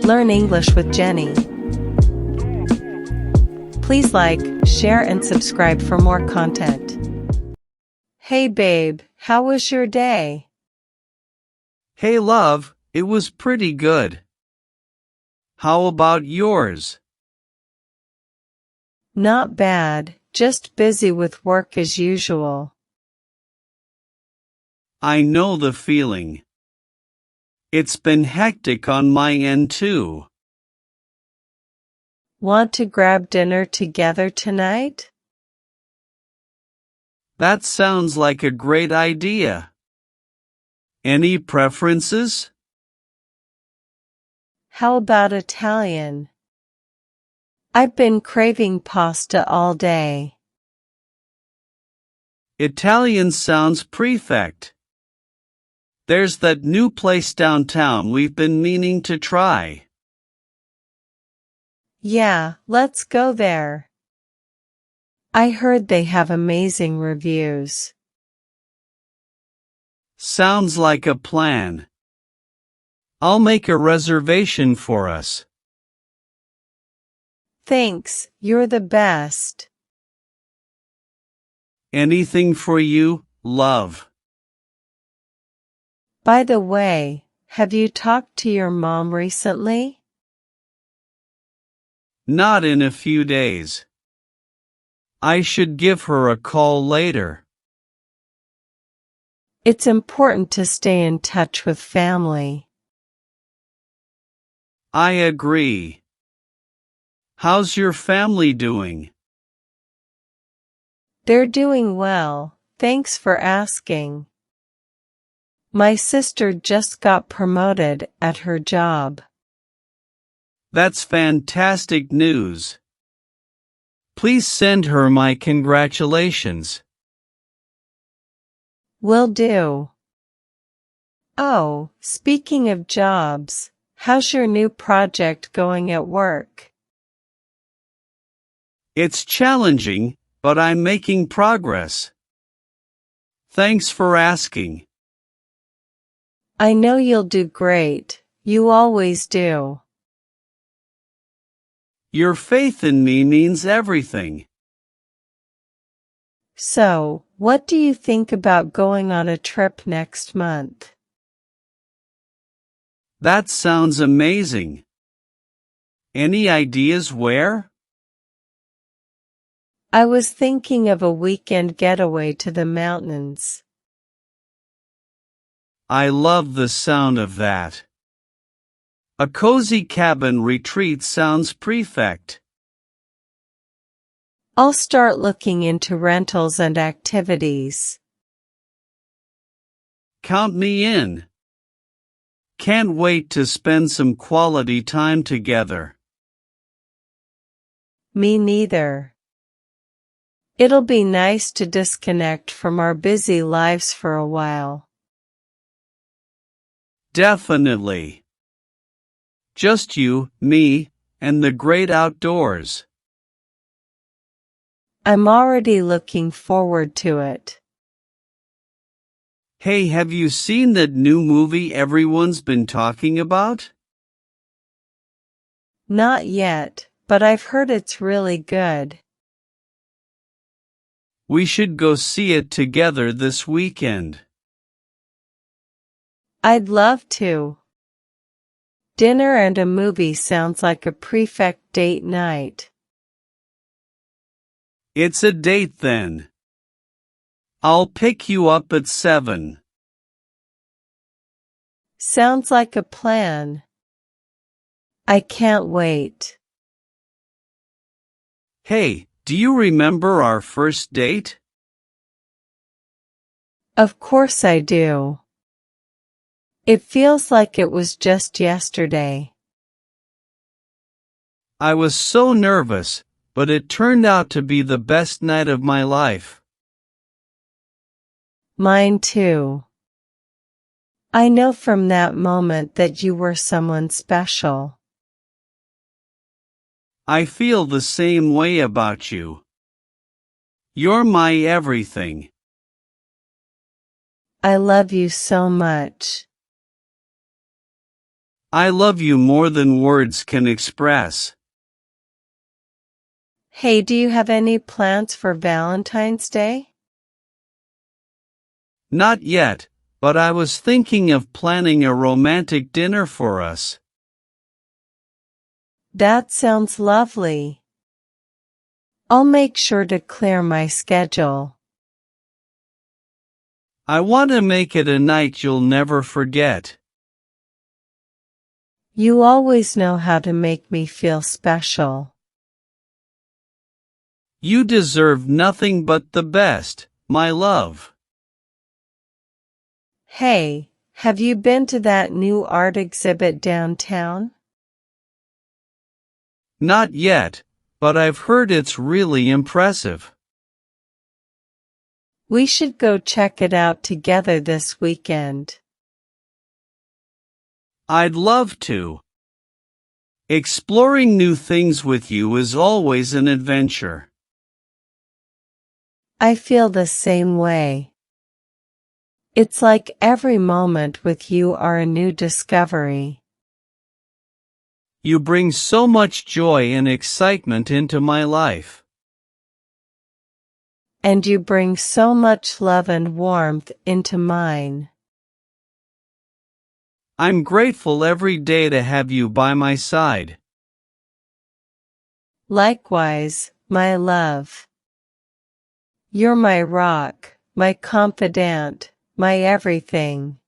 Learn English with Jenny. Please like, share and subscribe for more content. Hey babe, how was your day? Hey love, it was pretty good. How about yours? Not bad, just busy with work as usual. I know the feeling. It's been hectic on my end too. Want to grab dinner together tonight? That sounds like a great idea. Any preferences? How about Italian? I've been craving pasta all day. Italian sounds perfect. There's that new place downtown we've been meaning to try. Yeah, let's go there. I heard they have amazing reviews. Sounds like a plan. I'll make a reservation for us. Thanks, you're the best. Anything for you, love. By the way, have you talked to your mom recently? Not in a few days. I should give her a call later. It's important to stay in touch with family. I agree. How's your family doing? They're doing well, thanks for asking. My sister just got promoted at her job. That's fantastic news. Please send her my congratulations. Will do. Oh, speaking of jobs, how's your new project going at work? It's challenging, but I'm making progress. Thanks for asking. I know you'll do great, you always do. Your faith in me means everything. So, what do you think about going on a trip next month? That sounds amazing. Any ideas where? I was thinking of a weekend getaway to the mountains. I love the sound of that. A cozy cabin retreat sounds perfect. I'll start looking into rentals and activities. Count me in. Can't wait to spend some quality time together. Me neither. It'll be nice to disconnect from our busy lives for a while. Definitely. Just you, me, and the great outdoors. I'm already looking forward to it. Hey, have you seen that new movie everyone's been talking about? Not yet, but I've heard it's really good. We should go see it together this weekend. I'd love to. Dinner and a movie sounds like a perfect date night. It's a date then. I'll pick you up at 7. Sounds like a plan. I can't wait. Hey, do you remember our first date? Of course I do. It feels like it was just yesterday. I was so nervous, but it turned out to be the best night of my life. Mine too. I know from that moment that you were someone special. I feel the same way about you. You're my everything. I love you so much. I love you more than words can express. Hey, do you have any plans for Valentine's Day? Not yet, but I was thinking of planning a romantic dinner for us. That sounds lovely. I'll make sure to clear my schedule. I want to make it a night you'll never forget. You always know how to make me feel special. You deserve nothing but the best, my love. Hey, have you been to that new art exhibit downtown? Not yet, but I've heard it's really impressive. We should go check it out together this weekend. I'd love to. Exploring new things with you is always an adventure. I feel the same way. It's like every moment with you are a new discovery. You bring so much joy and excitement into my life. And you bring so much love and warmth into mine. I'm grateful every day to have you by my side. Likewise, my love. You're my rock, my confidant, my everything.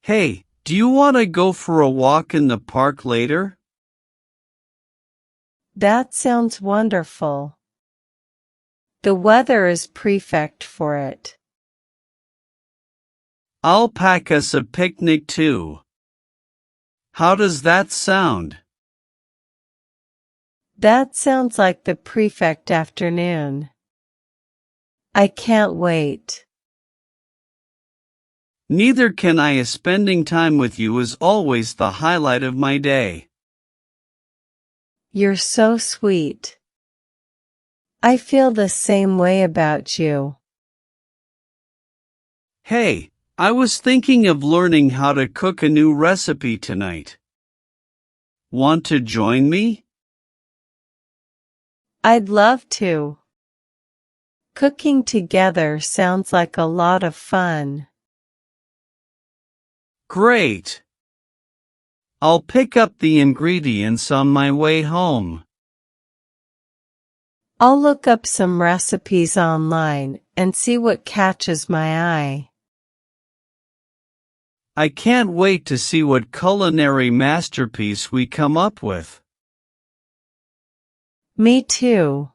Hey, do you want to go for a walk in the park later? That sounds wonderful. The weather is perfect for it. I'll pack us a picnic too. How does that sound? That sounds like the perfect afternoon. I can't wait. Neither can I. Spending time with you is always the highlight of my day. You're so sweet. I feel the same way about you. Hey, I was thinking of learning how to cook a new recipe tonight. Want to join me? I'd love to. Cooking together sounds like a lot of fun. Great! I'll pick up the ingredients on my way home. I'll look up some recipes online and see what catches my eye. I can't wait to see what culinary masterpiece we come up with. Me too.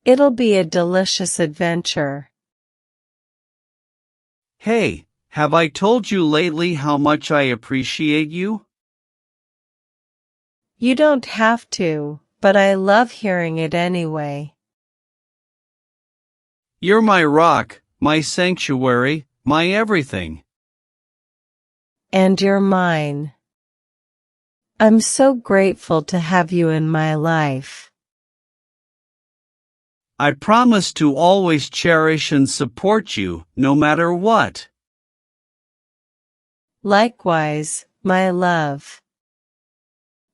It'll be a delicious adventure. Hey, have I told you lately how much I appreciate you? You don't have to, but I love hearing it anyway. You're my rock, my sanctuary, my everything. And you're mine. I'm so grateful to have you in my life. I promise to always cherish and support you, no matter what. Likewise, my love.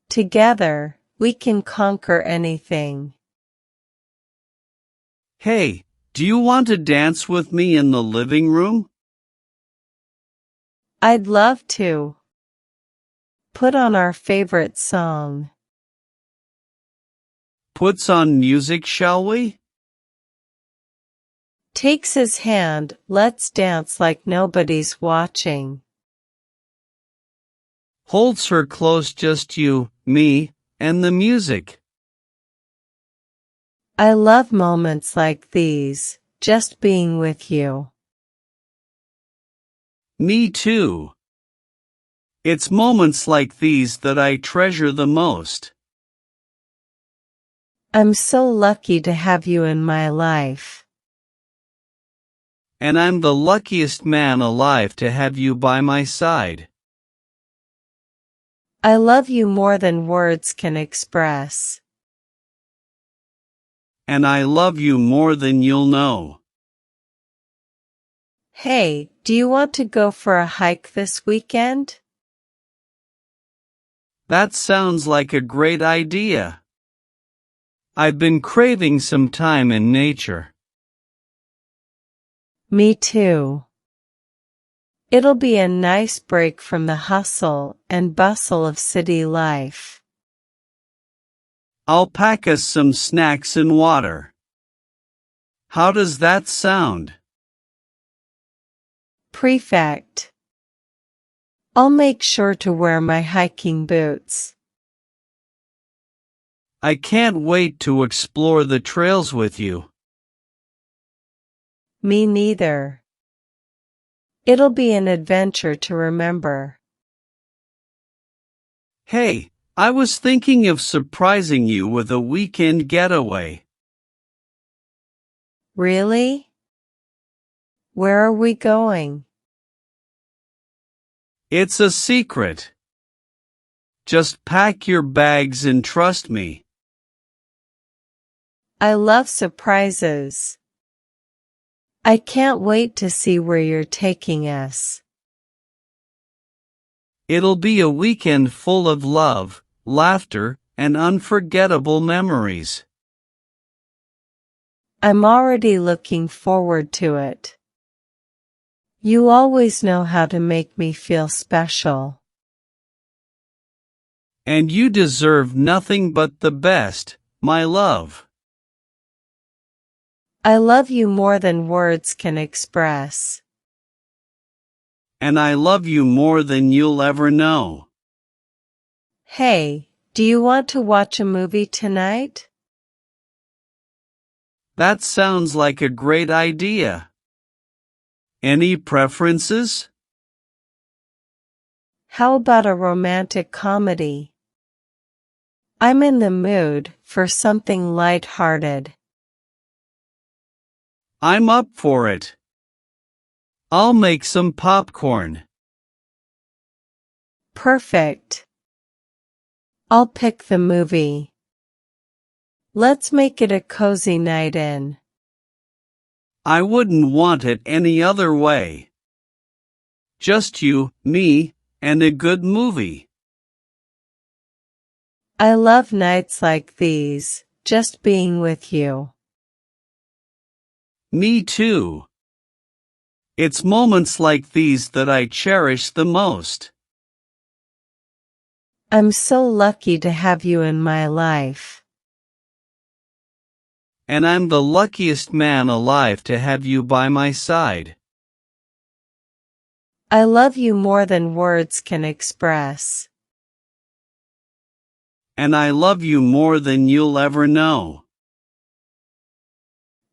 Together, we can conquer anything. Hey, do you want to dance with me in the living room? I'd love to. Put on our favorite song. Puts on music, shall we? Takes his hand, let's dance like nobody's watching. Holds her close, just you, me, and the music. I love moments like these, just being with you. Me too. It's moments like these that I treasure the most. I'm so lucky to have you in my life. And I'm the luckiest man alive to have you by my side. I love you more than words can express. And I love you more than you'll know. Hey, do you want to go for a hike this weekend? That sounds like a great idea. I've been craving some time in nature. Me too. It'll be a nice break from the hustle and bustle of city life. I'll pack us some snacks and water. How does that sound? Prefect. I'll make sure to wear my hiking boots. I can't wait to explore the trails with you. Me neither. It'll be an adventure to remember. Hey, I was thinking of surprising you with a weekend getaway. Really? Where are we going? It's a secret. Just pack your bags and trust me. I love surprises. I can't wait to see where you're taking us. It'll be a weekend full of love, laughter, and unforgettable memories. I'm already looking forward to it. You always know how to make me feel special. And you deserve nothing but the best, my love. I love you more than words can express. And I love you more than you'll ever know. Hey, do you want to watch a movie tonight? That sounds like a great idea. Any preferences? How about a romantic comedy? I'm in the mood for something light-hearted. I'm up for it. I'll make some popcorn. Perfect. I'll pick the movie. Let's make it a cozy night in. I wouldn't want it any other way. Just you, me, and a good movie. I love nights like these, just being with you. Me too. It's moments like these that I cherish the most. I'm so lucky to have you in my life. And I'm the luckiest man alive to have you by my side. I love you more than words can express. And I love you more than you'll ever know.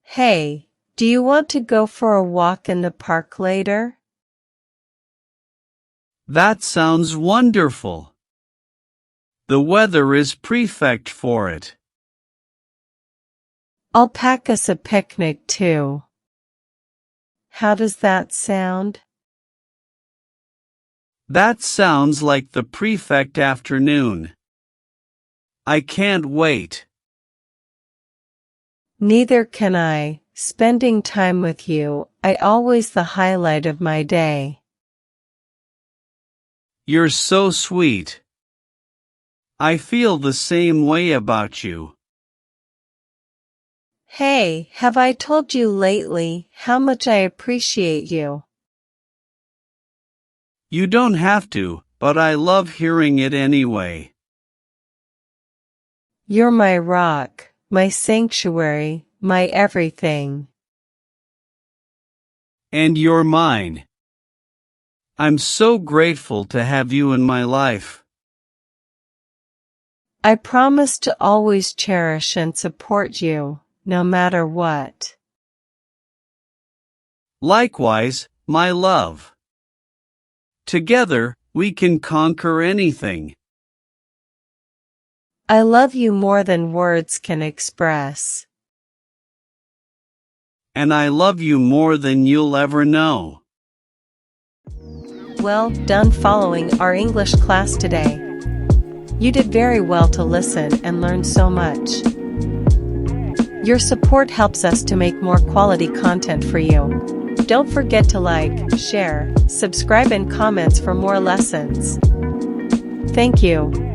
Hey, do you want to go for a walk in the park later? That sounds wonderful. The weather is perfect for it. I'll pack us a picnic too. How does that sound? That sounds like the perfect afternoon. I can't wait. Neither can I. Spending time with you, always the highlight of my day. You're so sweet. I feel the same way about you. Hey, have I told you lately how much I appreciate you? You don't have to, but I love hearing it anyway. You're my rock, my sanctuary, my everything. And you're mine. I'm so grateful to have you in my life. I promise to always cherish and support you, no matter what. Likewise, my love. Together, we can conquer anything. I love you more than words can express. And I love you more than you'll ever know. Well done following our English class today. You did very well to listen and learn so much. Your support helps us to make more quality content for you. Don't forget to like, share, subscribe and comments for more lessons. Thank you.